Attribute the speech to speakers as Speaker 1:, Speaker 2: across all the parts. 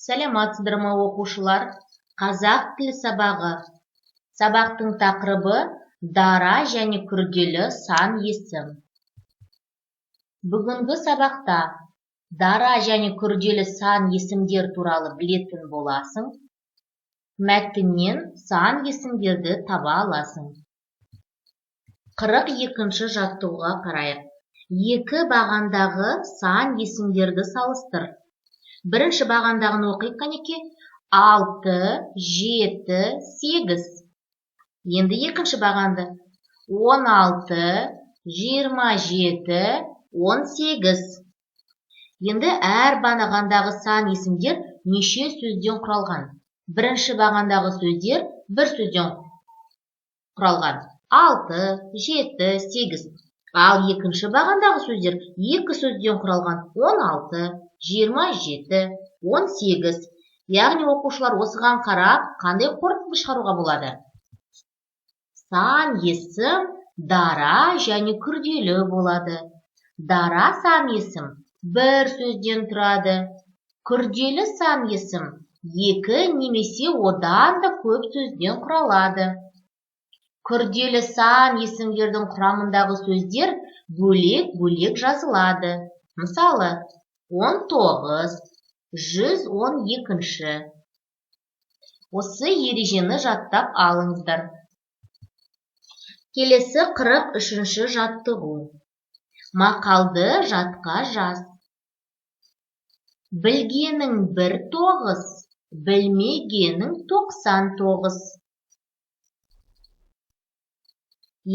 Speaker 1: Сәлематсыздар ма оқушылар? Қазақ тілі сабағы. Сабақтың тақырыбы дара және күрделі сан есім. Бүгінгі сабақта дара және күрделі сан есімдер туралы білетін боласың. Мәтіннен сан есімдерді таба аласың. 42-ші жаттығуға қарайық. Екі бағандағы сан есімдерді салыстыр. Бірінші бағандағын оқиық қанеке. 6, 7, 8. Енді екінші бағанды. 16, 27, 18. Енді әр бағандағы сан есімдер неше сөзден құралған? Бірінші бағандағы сөздер бір сөзден құралған. 6, 7, 8. Ал екінші бағандағы сөздер екі сөзден құралған. 16, 27, 18. Яғни оқушылар осыған қарап, қандай қорытынды шығаруға болады? Сан есім дара және күрделі болады. Дара сан есім бір сөзден тұрады. Күрделі сан есім екі немесе одан да көп сөзден құралады. Күрделі сан есімдердің құрамындағы сөздер бөлек-бөлек жазылады. Мысалы, 19, 112. Осы ережені жаттап алыңыздар. Келесі 43-ші жаттығу. Мақалды жатқа жаз. Білгенің 19, білмегенің 99.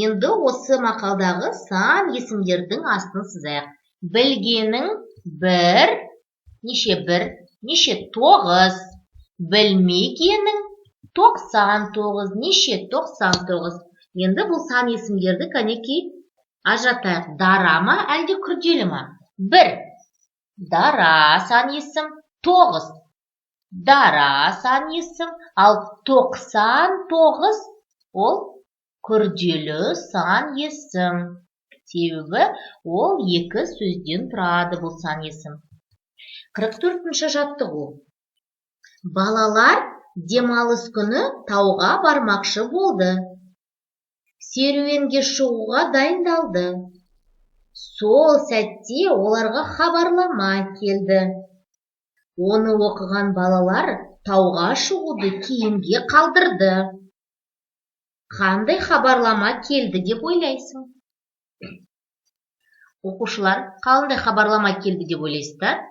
Speaker 1: Енді осы мақалдағы сан есімдердің астын сызайық. Білгенің 1, неше 1, неше 9. Білмегенің 99, неше 99. Енді бұл сан есімдерді кәнеки ажыратайық. Дара ма, әлде күрделі ма? 1. Дара сан есім. 9. Дара сан есім. Ал 99 ол күрделі сан есім. Себебі ол екі сөзден тұрады бұл сан есім. 44-ші жаттығу. Балалар демалыс күні тауға бармақшы болды. Серуенге шығуға дайындалды. Сол сәтте оларға хабарлама келді. Оны оқыған балалар тауға шығуды кейінге қалдырды. Қандай хабарлама келді деп ойлайсың? Оқушылар, қандай хабарлама келді деп ойлайсыздар?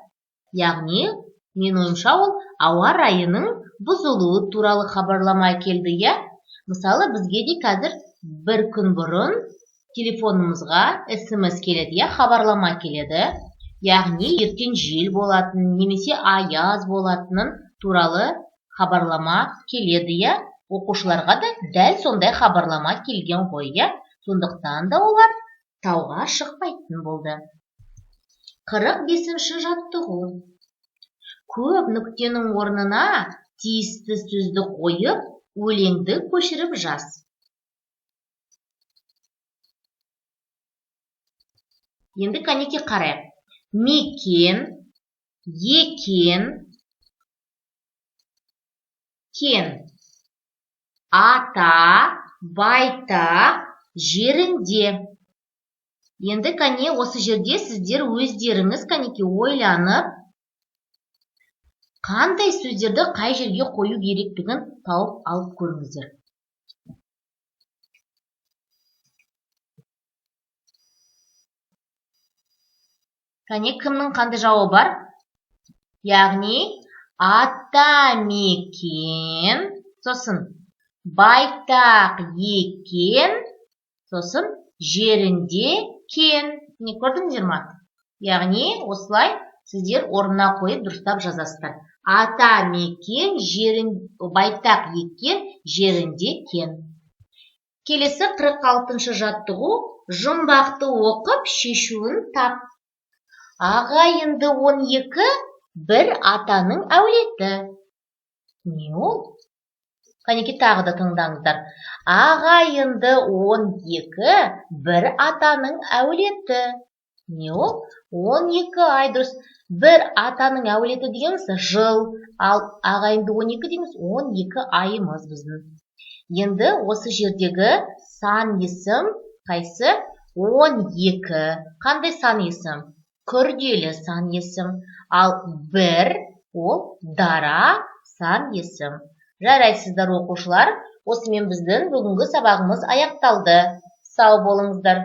Speaker 1: Яғни, мен ойымша ол ауа райының бұзылуы туралы хабарлама келді, я? Мысалы, бізге де қазір бір күн бұрын телефонымызға SMS келеді, я? Хабарлама келеді. Яғни, ертең жел болатын, немесе аяз болатынын туралы хабарлама келеді, я? Оқушыларға да дәл сондай хабарлама келген ғой, я? Сондықтан да олар тауға шықпайтын болды. 45-ші жаттығу. Көп нүктенің орнына тиісті сөзді қойып, өлеңді көшіріп жаз. Енді кәнеке қарайық. Мекен, екен, кен. Ата, байтақ, жерінде. Енді кәне осы жерде сіздер өздеріңіз кәнеке ойланып, қандай сөздерді қай жерге қою керектігін тауып алып көріңіздер. Кәне кімнің қандай жауабы бар? Яғни ата мекен, сосын байтақ екен, сосын жерінде кен. Не көрдіңіздер ма? Яғни осылай сіздер орнына қойып дұрыстап жазасыздар. Ата мекен, байтақ екен, жерінде кен. Келесі 46-ші жаттығу. Жұмбақты оқып шешуін тап. Ағайынды 12, бір атаның әулеті. Не ол? Қанеке тағы да тыңдаңыздар. Ағайынды 12, бір атаның әулеті. Не ол? 12 ай, дұрыс. Бір атаның әулеті дегеніміз жыл, ал ағайынды 12 дейміз, 12 айымыз біздің. Енді осы жердегі сан есім қайсы? 12. Қандай сан есім? Күрделі сан есім. Ал 1 ол дара сан есім. Жарайсыздар оқушылар, осымен біздің бүгінгі сабағымыз аяқталды. Сау болыңыздар.